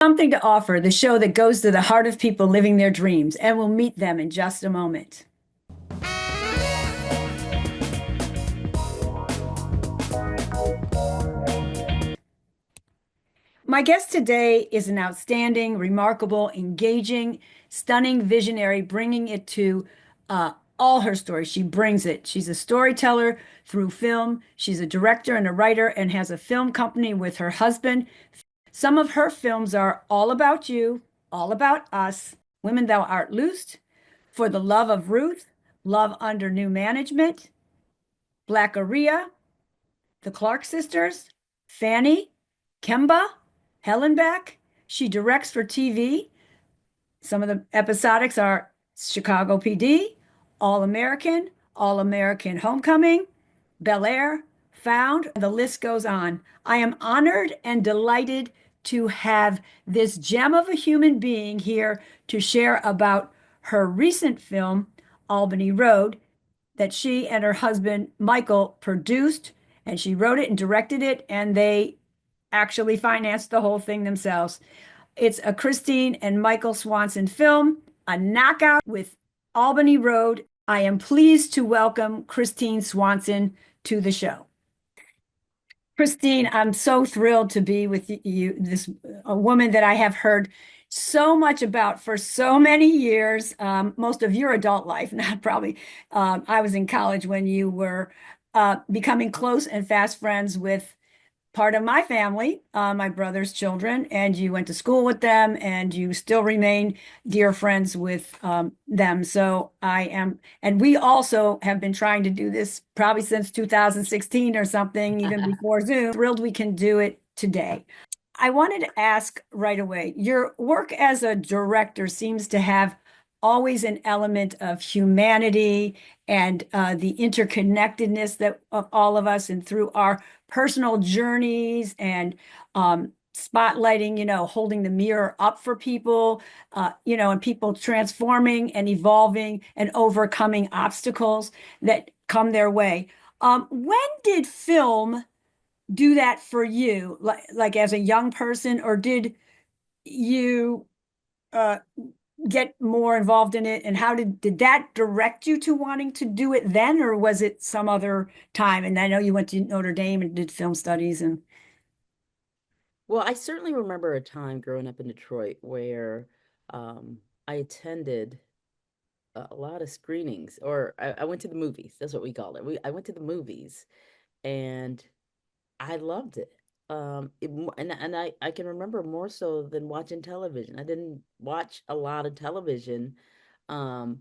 Something to offer, the show that goes to the heart of people living their dreams, and we'll meet them in just a moment. My guest today is an outstanding, remarkable, engaging, stunning visionary, bringing it to all her stories. She brings it. She's a storyteller through film. She's a director and a writer and has a film company with her husband. Some of her films are All About You, All About Us, Women Thou Art Loosed, For the Love of Ruth, Love Under New Management, Black Aria, The Clark Sisters, Fanny, Kemba, Hellenbeck. She directs for TV. Some of the episodics are Chicago PD, All American Homecoming, Bel Air, Found. The list goes on. I am honored and delighted to have this gem of a human being here to share about her recent film, Albany Road, that she and her husband, Michael, produced, and she wrote it and directed it, and they actually financed the whole thing themselves. It's a Christine and Michael Swanson film, a knockout with Albany Road. I am pleased to welcome Christine Swanson to the show. Christine, I'm so thrilled to be with you, this a woman that I have heard so much about for so many years, most of your adult life, not probably. I was in college when you were becoming close and fast friends with part of my family, my brother's children, and you went to school with them, and you still remain dear friends with them. So I am, and we also have been trying to do this probably since 2016 or something, even before Zoom. Thrilled we can do it today. I wanted to ask right away, your work as a director seems to have always an element of humanity and the interconnectedness that of all of us, and through our personal journeys and spotlighting, holding the mirror up for people, and people transforming and evolving and overcoming obstacles that come their way. When did film do that for you, like as a young person, or did you uh, get more involved in it? And how did that direct you to wanting to do it then, or was it some other time? And I know you went to Notre Dame and did film studies and Well, I certainly remember a time growing up in Detroit where um, I attended a lot of screenings, or I went to the movies. That's what we call it. I went to the movies, and I loved it. And I can remember more so than watching television. I didn't watch a lot of television, um,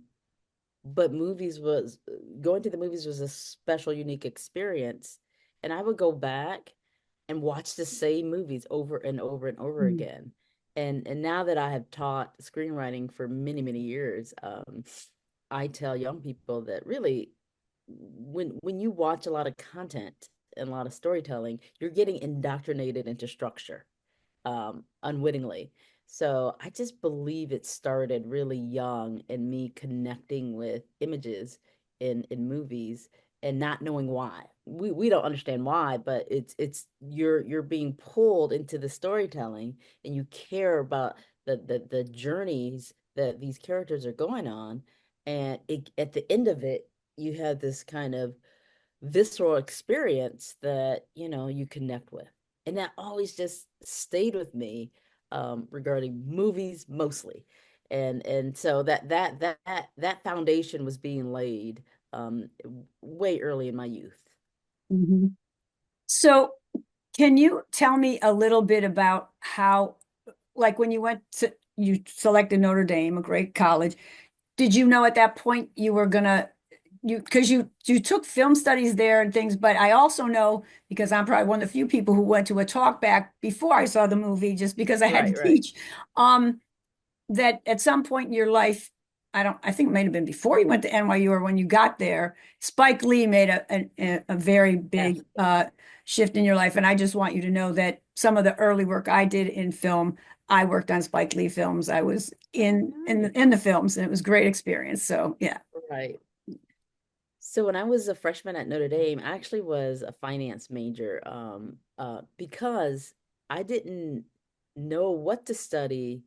but movies was going to the movies was a special, unique experience. And I would go back and watch the same movies over and over and over Mm. again. And now that I have taught screenwriting for many, many years, I tell young people that really when you watch a lot of content and a lot of storytelling, you're getting indoctrinated into structure unwittingly. So I just believe it started really young in me connecting with images in movies and not knowing why. We don't understand why, but it's you're being pulled into the storytelling and you care about the journeys that these characters are going on. And at the end of it, you have this kind of visceral experience that you connect with, and that always just stayed with me regarding movies mostly. And so that foundation was being laid way early in my youth. Mhm. So can you tell me a little bit about how, like when you selected Notre Dame, a great college, did you know at that point you were gonna because you took film studies there and things, but I also know, because I'm probably one of the few people who went to a talk back before I saw the movie, just because I had to Right, right. teach, um, that at some point in your life, I think it might have been before you went to NYU or when you got there, Spike Lee made a very Yes. big shift in your life. And I just want you to know that some of the early work I did in film, I worked on Spike Lee films. I was Oh, in the nice. films, and it was a great experience. So yeah. Right. So when I was a freshman at Notre Dame, I actually was a finance major because I didn't. know what to study,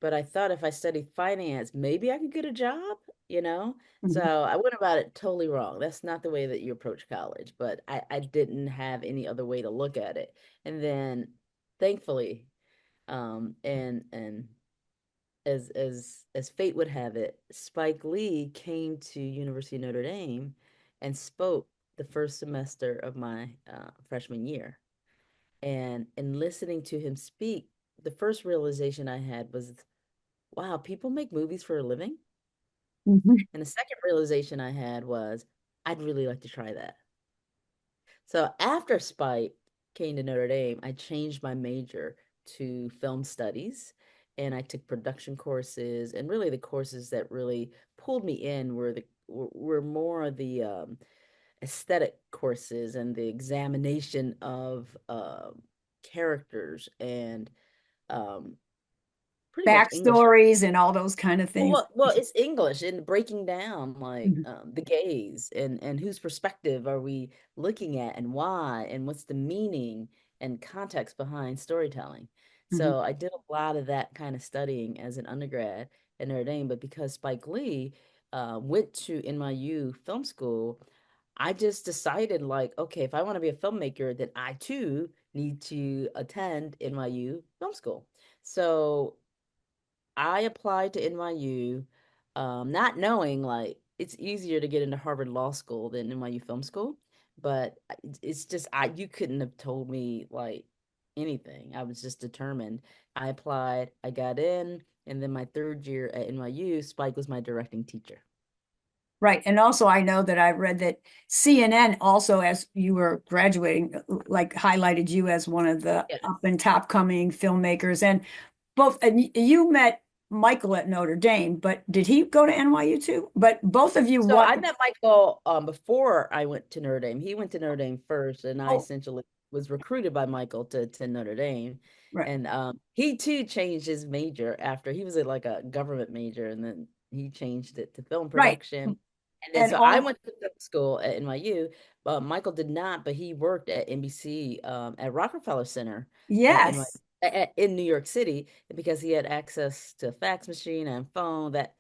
but I thought if I studied finance, maybe I could get a job, you know? So Mhm. I went about it totally wrong. That's not the way that you approach college, but I didn't have any other way to look at it. And then thankfully, and as fate would have it, Spike Lee came to University of Notre Dame and spoke the first semester of my freshman year. And in listening to him speak, the first realization I had was, wow, people make movies for a living. Mhm. And the second realization I had was, I'd really like to try that. So after Spike came to Notre Dame, I changed my major to film studies, and I took production courses. And really, the courses that really pulled me in were more of the aesthetic courses and the examination of characters and um, pretty much English. Backstories and all those kind of things. Well, it's English and breaking down like Mhm. the gaze and whose perspective are we looking at and why and what's the meaning and context behind storytelling. Mhm. So I did a lot of that kind of studying as an undergrad at Notre Dame, but because Spike Lee went to NYU film school, I just decided like, okay, if I want to be a filmmaker, then I too need to attend NYU film school. So I applied to NYU, not knowing like it's easier to get into Harvard Law School than NYU Film School, but it's just I you couldn't have told me like anything. I was just determined. I applied, I got in, and then my third year at NYU, Spike was my directing teacher. Right. And also, I know that I read that CNN also, as you were graduating, like highlighted you as one of the up Yes. and top coming filmmakers. And you met Michael at Notre Dame, but did he go to NYU too? But both of you, So what? I met Michael before I went to Notre Dame. He went to Notre Dame first, and I Oh, essentially was recruited by Michael to Notre Dame. right. And he too changed his major after he was like a government major, and then he changed it to film Right. production. And then And so I all, went to film school at NYU. Michael did not, but he worked at NBC at Rockefeller Center at NYU yes. in New York City because he had access to a fax machine and phone that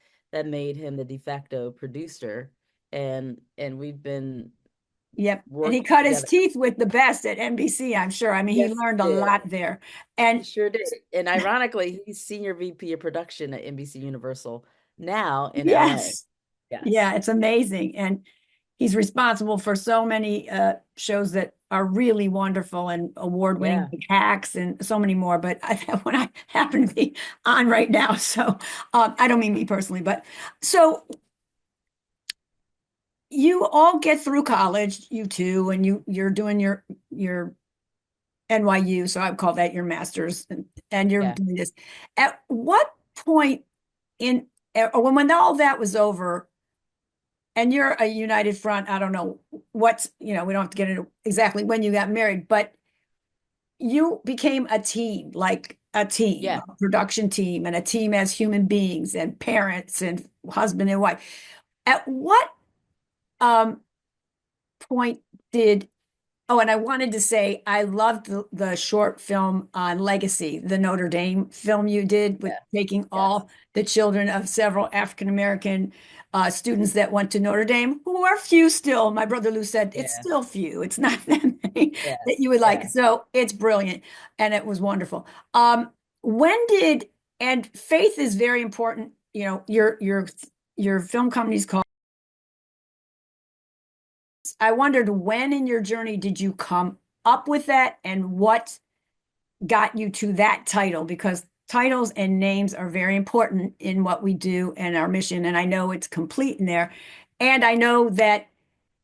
made him the de facto producer, and we've been Yep. And he working cut his together. teeth with the best at NBC, I'm sure. I mean, he Yes, learned a he did. lot there. He And sure did. And ironically, he's senior VP of production at NBC Universal now in LA. yes. Yes. Yeah, it's amazing. And he's responsible for so many shows that are really wonderful and award-winning, Yeah. like Hacks and so many more. But when I happen to be on right now, so I don't mean me personally, but so you all get through college, you two, and you're doing your NYU, so I would call that your master's, and you're Yeah. doing this. At what point in, or when all that was over, and you're a united front, I don't know what's, we don't have to get into exactly when you got married, but you became a team, like a team, Yeah. a production team, and a team as human beings and parents and husband and wife. At what um, point did Oh, and I wanted to say I loved the short film on Legacy, the Notre Dame film you did with Yeah. taking Yes. all the children of several African American students that went to Notre Dame, who are few still. My brother Lou said it's Yeah. still few. It's not that many that Yes. you would like. Yeah. So it's brilliant, and it was wonderful. When did and faith is very important. Your film company's called. I wondered when in your journey did you come up with that and what got you to that title? Because titles and names are very important in what we do and our mission. And I know it's complete in there. And I know that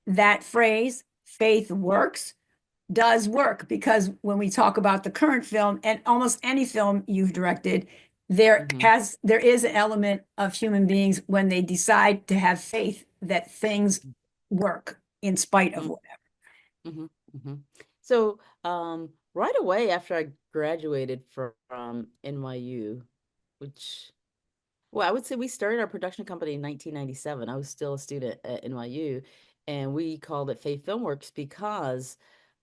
that phrase, faith works, does work because when we talk about the current film and almost any film you've directed, Mm-hmm. there is an element of human beings when they decide to have faith that things work in spite of whatever. Mm-hmm. Mm-hmm. So, right away after I graduated from NYU, which well, I would say we started our production company in 1997. I was still a student at NYU, and we called it Faith Filmworks because,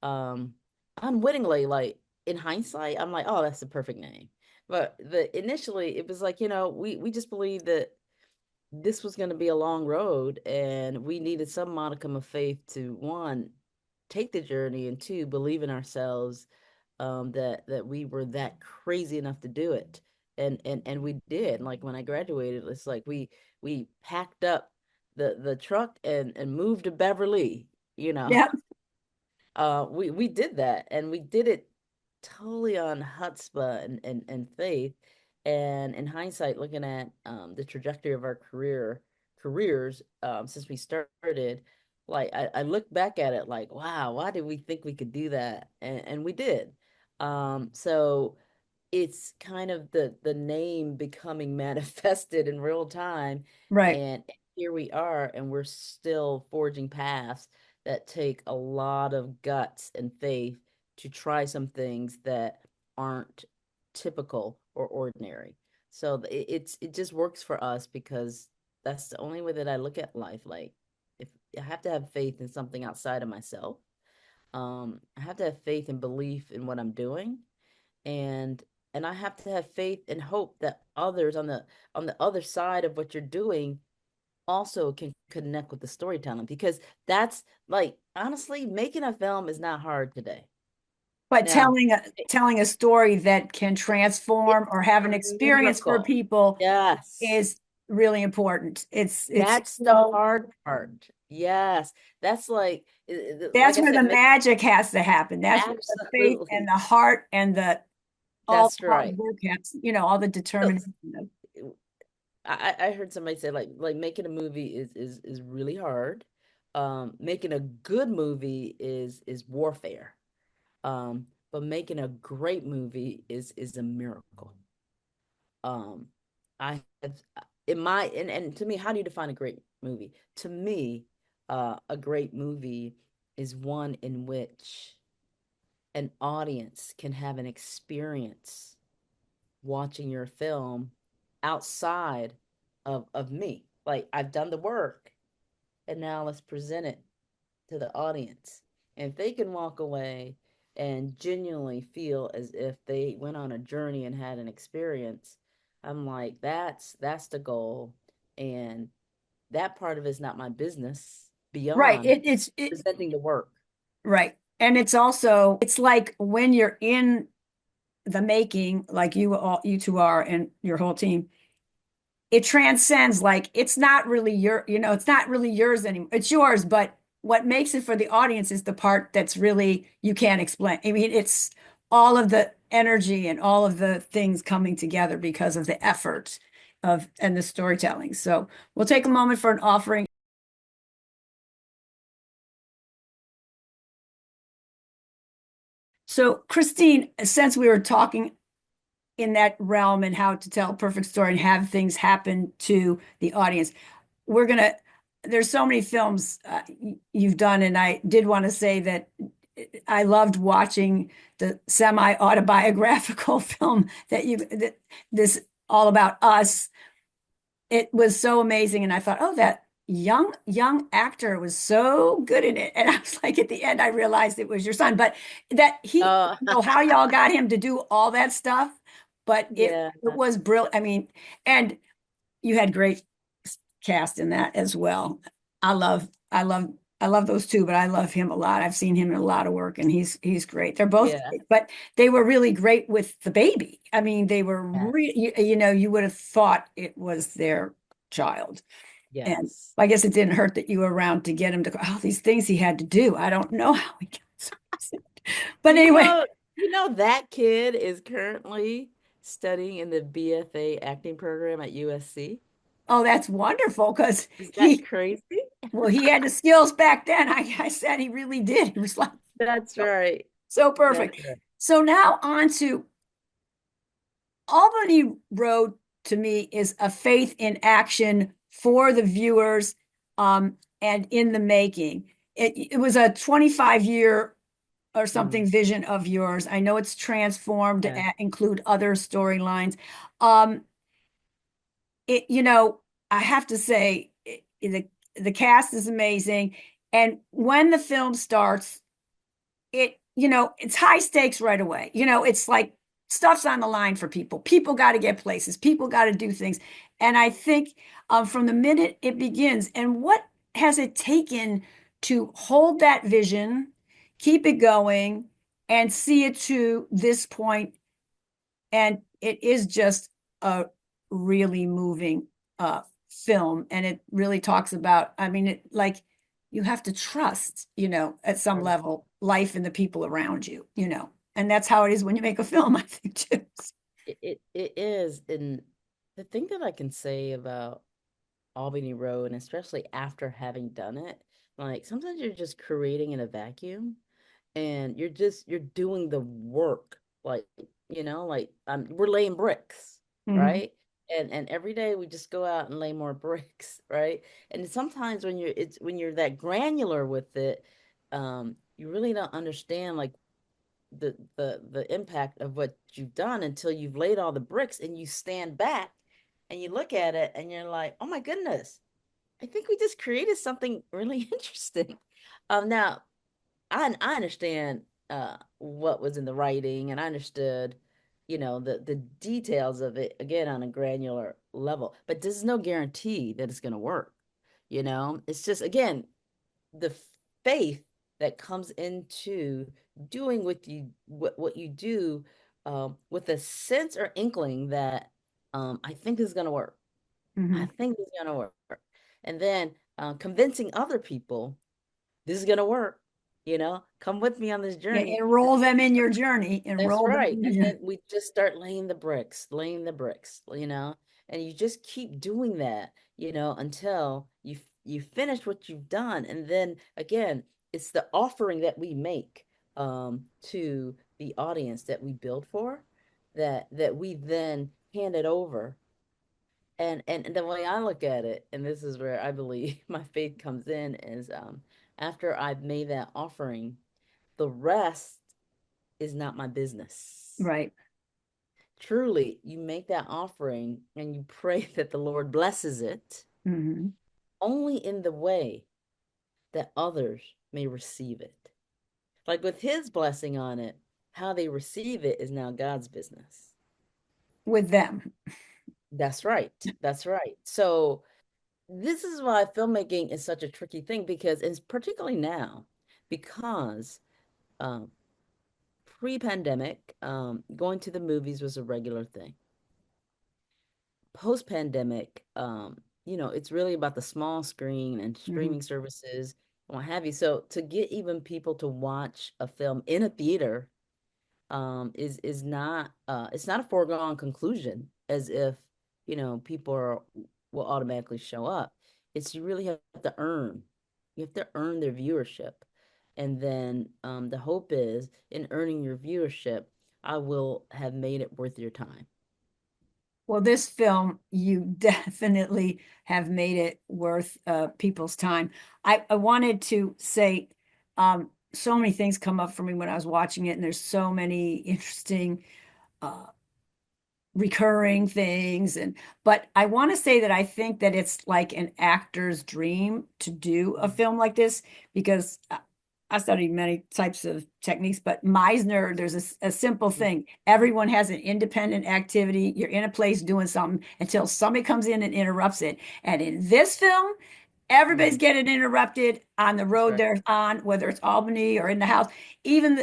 um, unwittingly, like in hindsight, I'm like, oh, that's the perfect name. But the initially it was like, we just believed that this was going to be a long road and we needed some modicum of faith to one, take the journey, and two, believe in ourselves, that we were that crazy enough to do it. And we did. Like when I graduated, it's like we packed up the truck and moved to Beverly, you know. Yeah. We did that, and we did it totally on chutzpah and faith. And in hindsight, looking at the trajectory of our careers since we started, like I look back at it like, wow, why did we think we could do that? And we did. So it's kind of the name becoming manifested in real time, Right. and here we are, and we're still forging paths that take a lot of guts and faith to try some things that aren't typical or ordinary. So it just works for us because that's the only way that I look at life. Like, if I have to have faith in something outside of myself, I have to have faith and belief in what I'm doing, and I have to have faith and hope that others on the other side of what you're doing also can connect with the storytelling, because that's, like, honestly, making a film is not hard today. But Now, telling a story that can transform it's or have an experience for critical. people Yes. is really important. It's That's the hard part. Yes. That's like that's I where the said, make magic has to happen. That's where the faith and absolutely. the heart and the all That's the hard right. work has, all the So, determination. I heard somebody say, like making a movie is really hard. Making a good movie is warfare. But making a great movie is a miracle. Um, I have in my and to me, how do you define a great movie? To me, a great movie is one in which an audience can have an experience watching your film outside of me. Like, I've done the work, and now let's present it to the audience. And if they can walk away and genuinely feel as if they went on a journey and had an experience, I'm like, that's the goal. And that part of it is not my business Right. beyond It presenting the work. right. And it's also it's like when you're in the making, like you two are and your whole team, it transcends, like it's not really it's not really yours anymore. It's yours, but what makes it for the audience is the part that's really you can't explain. I mean, it's all of the energy and all of the things coming together because of the effort of and the storytelling. So we'll take a moment for an offering. So, Christine, since we were talking in that realm and how to tell a perfect story and have things happen to the audience, we're gonna there's so many films you've done, and I did want to say that I loved watching the semi-autobiographical film this All About Us. It was so amazing, and I thought, oh, that young actor was so good in it. And I was like, at the end I realized it was your son, but that he, Uh, how y'all got him to do all that stuff, but yeah, it was brilliant. I mean, and you had great cast in that as well. I love, I love, I love those two, but I love him a lot. I've seen him in a lot of work, and he's great. They're both, yeah, but they were really great with the baby. I mean, they were yeah, really, you would have thought it was their child. And yes. I guess it didn't hurt that you were around to get him to all these things he had to do. I don't know how he got so sick. But You anyway, know, that kid is currently studying in the BFA acting program at USC. oh, that's wonderful because Is that he, crazy? well, he had the skills back then. I said he really did. He was like That's so, right. so That's perfect. right. So now on to Albany Road to me is a faith in action for the viewers and in the making. It was a 25-year or Mm, something vision of yours. I know it's transformed to yeah. include other storylines. It, I have to say the cast is amazing. And when the film starts, it's high stakes right away. It's like stuff's on the line for people. People got to get places. People got to do things. And I think from the minute it begins, and what has it taken to hold that vision, keep it going, and see it to this point? And it is just a really moving film. And it really talks about, I mean, it like you have to trust, at some Right. level, life and the people around you. And that's how it is when you make a film, I think, too. It is. And the thing that I can say about Albany Road, and especially after having done it, like sometimes you're just creating in a vacuum and you're doing the work. Like, like we're laying bricks, Mhm. right? And every day we just go out and lay more bricks, right? And sometimes when you're that granular with it, you really don't understand like the impact of what you've done until you've laid all the bricks and you stand back and you look at it and you're like, oh my goodness, I think we just created something really interesting. Now I understand what was in the writing, and I understood, the details of it again on a granular level, but there's no guarantee that it's going to work. It's just again the faith that comes into doing what you do, with a sense or inkling that, I think this is going to work. I Mhm. think this is going to work. And then convincing other people this is going to work. Come with me on this Yeah, journey. enroll them in your journey. That's Enroll them right. in your And journey. then we just start laying the bricks, and you just keep doing that, until you finish what you've done. And then again, it's the offering that we make to the audience that we build for, that we then hand it over. And the way I look at it, and this is where I believe my faith comes in, is after I've made that offering, the rest is not my business. Right. Truly, you make that offering and you pray that the Lord blesses it Mhm. only in the way that others may receive it. Like with his blessing on it, how they receive it is now God's business. With them. That's right. That's right. So this is why filmmaking is such a tricky thing, because it's particularly now, because um, pre-pandemic, going to the movies was a regular thing. Post-pandemic, it's really about the small screen and Mhm. streaming services and what have you. So to get even people to watch a film in a theater, is not it's not a foregone conclusion as if, people will automatically show up. It's you really have to earn. You have to earn their viewership. And then the hope is in earning your viewership, I will have made it worth your time. Well, this film, you definitely have made it worth people's time. I wanted to say, so many things come up for me when I was watching it, and there's so many interesting uh, recurring things. But I want to say that I think that it's like an actor's dream to do a Mm. film like this, because I studied many types of techniques, but Meisner, there's a simple thing. Everyone has an independent activity. You're in a place doing something until somebody comes in and interrupts it. And in this film, everybody's Mm. getting interrupted on the That's road right. they're on, whether it's Albany or in the house. Even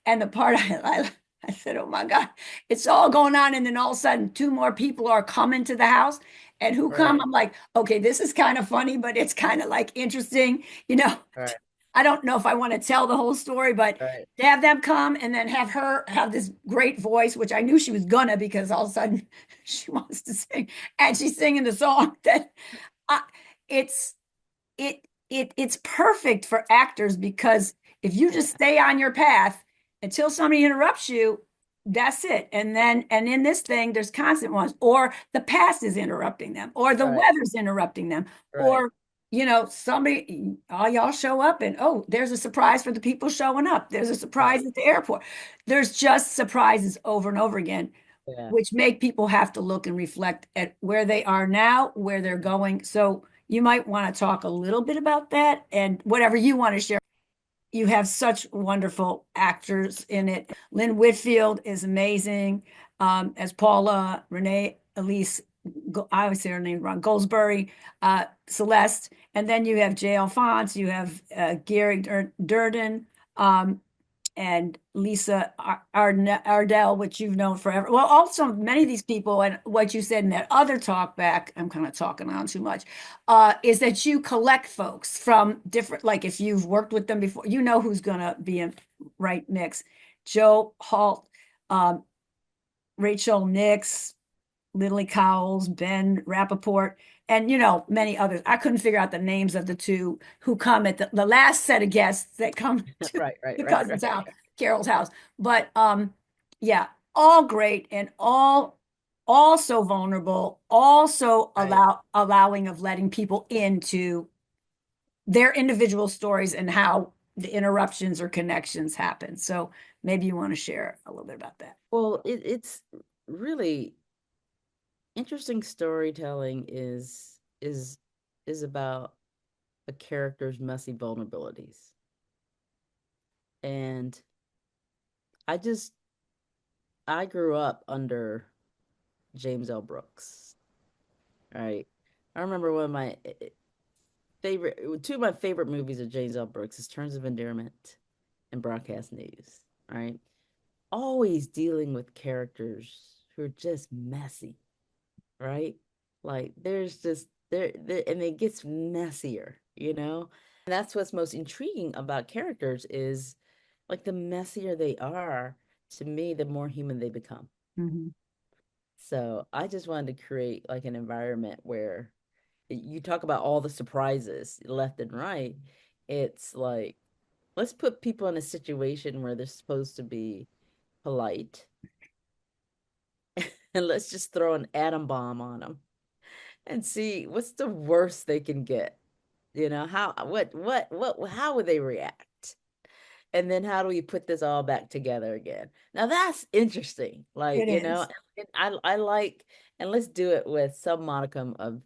and the part I said, "Oh my God, it's all going on," and then all of a sudden, two more people are coming to the house, and who come? Right. I'm like, okay, this is kind of funny, but it's kind of like interesting, you know. Right. I don't know if I want to tell the whole story, but Right. to have them come and then have her have this great voice, which I knew she was gonna, because all of a sudden she wants to sing, and she's singing the song that I, it's it's perfect for actors, because if you just Yeah. stay on your path until somebody interrupts you, that's it. And in this thing, there's constant ones, or the past is interrupting them, or the Right. weather's interrupting them, Right. or somebody, all y'all show up and oh, there's a surprise for the people showing up. There's a Right. surprise at the airport. There's just surprises over and over again, Yeah. which make people have to look and reflect at where they are now, where they're going. So you might want to talk a little bit about that and whatever you want to share. you have such wonderful actors in it. Lynn Whitfield is amazing as Paula, Renee Elise, I always say her name wrong, Goldsberry, Celeste, and then you have Jay Alphonse, you have Gary Durden, um, and Lisa Ardell, which you've known forever. Well, also many of these people, and what you said in that other talk back, I'm kind of talking on too much, is that you collect folks from different, like if you've worked with them before, you know who's going to be in right mix. Joe Halt, um, Rachel Nix, Lily Cowles, Ben Rappaport, and many others. I couldn't figure out the names of the two who come at the last set of guests that come to Right, right, the right, cousin's right, house, Carol's house. But yeah, all great and all so vulnerable, also right. allowing of letting people into their individual stories and how the interruptions or connections happen. So maybe you want to share a little bit about that. Well, it's really interesting storytelling is about a character's messy vulnerabilities. And I just I grew up under James L. Brooks, right? I remember one of my favorite two of my favorite movies of James L. Brooks is Terms of Endearment and Broadcast News, right? Always dealing with characters who are just messy, right? Like there's just there and it gets messier, you know? And that's what's most intriguing about characters is like the messier they are, to me, the more human they become. Mhm. So I just wanted to create like an environment where you talk about all the surprises left and right. It's like, let's put people in a situation where they're supposed to be polite and let's just throw an atom bomb on them and see what's the worst they can get. You know, how would they react? And then how do we put this all back together again? Now that's interesting. Like, It you know, is. and I like, and let's do it with some modicum of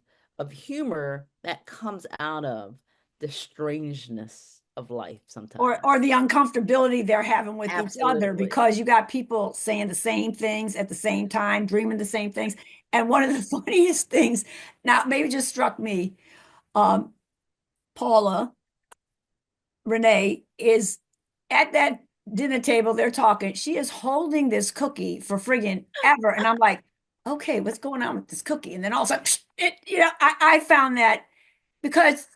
humor that comes out of the strangeness of life Or sometimes. the uncomfortability they're having with each other Absolutely. because you got people saying the same things at the same time, dreaming the same things. And one of the funniest things, now maybe just struck me, um, Paula Renee is at that dinner table, they're talking. She is holding this cookie for friggin' ever. And I'm like, okay, what's going on with this cookie? And then all of a sudden, I found that because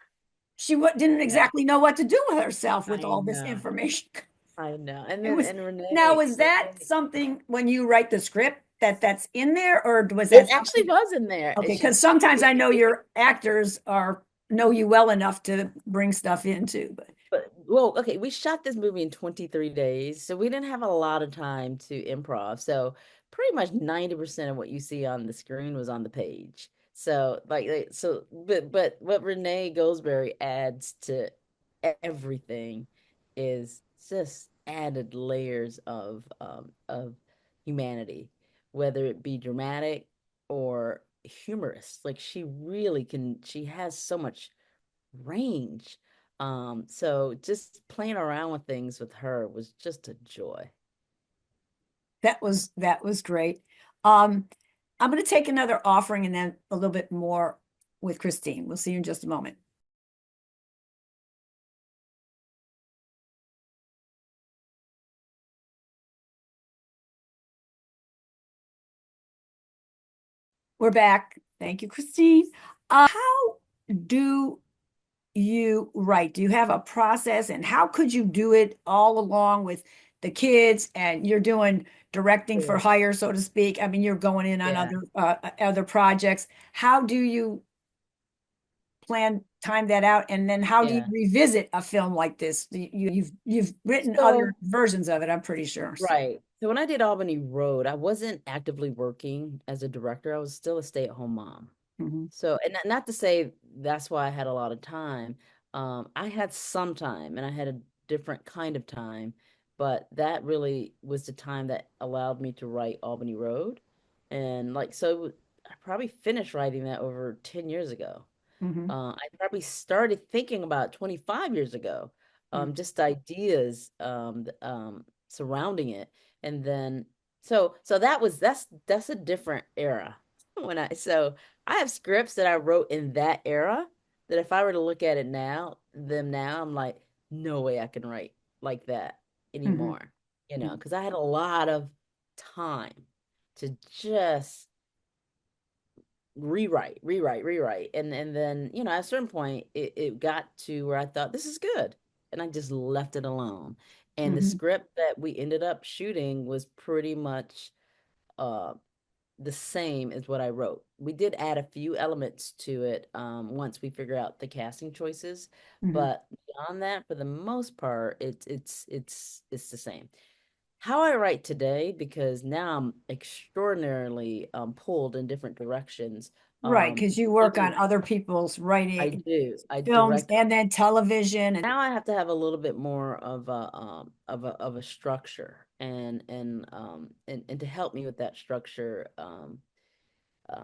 she didn't Yeah, exactly know what to do with herself with I all this know. information. I know. And It then was and now, Renee, was that Renee, something when you write the script that's in there, or was it that actually something? was in there. And Okay, because sometimes I know your actors are know you well enough to bring stuff into, but But well, okay, we shot this movie in 23 days, so we didn't have a lot of time to improv. So pretty much 90% of what you see on the screen was on the page. So but what Renee Goldsberry adds to everything is just added layers of humanity, whether it be dramatic or humorous. Like she has so much range. So just playing around with things with her was just a joy. that was great. Um, I'm going to take another offering and then a little bit more with Christine. We'll see you in just a moment. We're back. Thank you, Christine. How do you write? Do you have a process, and how could you do it all along with the kids and you're doing directing for Yeah. hire, so to speak? I mean, you're going in on Yeah, other projects. How do you time that out, and then how do you yeah. revisit a film like this? You've written other So, versions of it, I'm pretty sure. So, right. So when I did Albany Road, I wasn't actively working as a director. I was still a stay-at-home mom. mhm, So, and not to say that's why I had a lot of time. I had some time and I had a different kind of time, but that really was the time that allowed me to write Albany Road. And like, so I probably finished writing that over 10 years ago. mhm. I probably started thinking about 25 years ago Mm-hmm. just ideas surrounding it. And then so that's a different era. When I so I have scripts that I wrote in that era that if I were to look at it now, I'm like, no way I can write like that Mm-hmm. anymore, because I had a lot of time to just rewrite. And then, at a certain point it got to where I thought this is good. And I just left it alone. And the Mm-hmm. script that we ended up shooting was pretty much uh the same as what I wrote. We did add a few elements to it once we figure out the casting choices, Mm-hmm. but beyond that, for the most part, it's the same. How I write today, because now I'm extraordinarily pulled in different directions. Right, because you work on One, other people's I writing, do. I films, direct. and then television. And Now I have to have a little bit more of a structure, and to help me with that structure,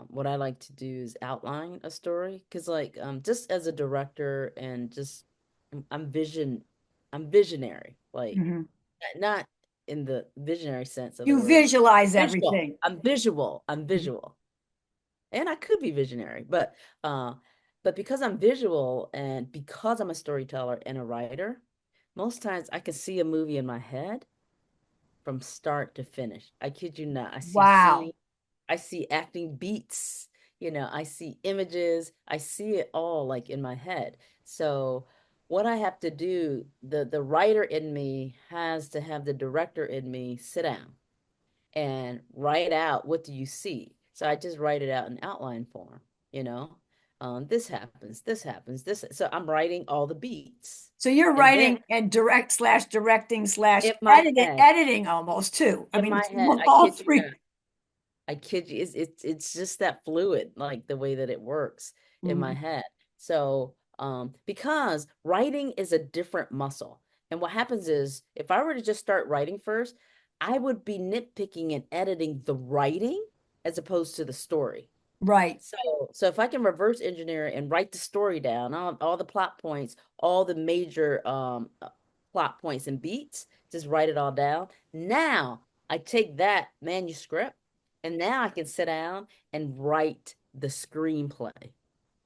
what I like to do is outline a story, because like just as a director, and just I'm vision I'm visionary, like Mhm. not in the visionary sense of the You word. visualize Visual. everything. I'm Mhm. visual. And I could be visionary, uh but because I'm visual, and because I'm a storyteller and a writer, most times I can see a movie in my head from start to finish. I kid you not. I see Wow. scenes, I see acting beats, I see images, I see it all like in my head. So what I have to do, the writer in me has to have the director in me sit down and write out, what do you see? So I just write it out in outline form, you know. This happens, this happens, this. So I'm writing all the beats, So you're and then writing and directing slash in my head, editing almost too. I in mean, my it's head, I all kid you three. not, I kid you, it's just that fluid, like the way that it works in my Mhm. head. So, because writing is a different muscle. And what happens is, if I were to just start writing first, I would be nitpicking and editing the writing as opposed to the story. Right, So if I can reverse engineer and write the story down, all the plot points, all the major plot points and beats, just write it all down. Now I take that manuscript, and now I can sit down and write the screenplay.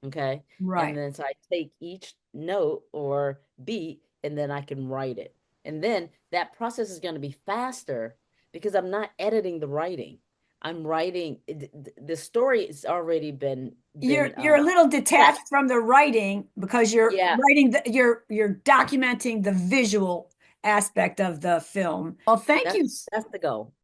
Okay. And right. then so I take each note or beat, and then I can write it. And then that process is going to be faster because I'm not editing the writing. I'm writing the story has already been You're a little set. detached from the writing because you're Yeah, writing you're documenting the visual aspect of the film. Well, thank you. that's the goal.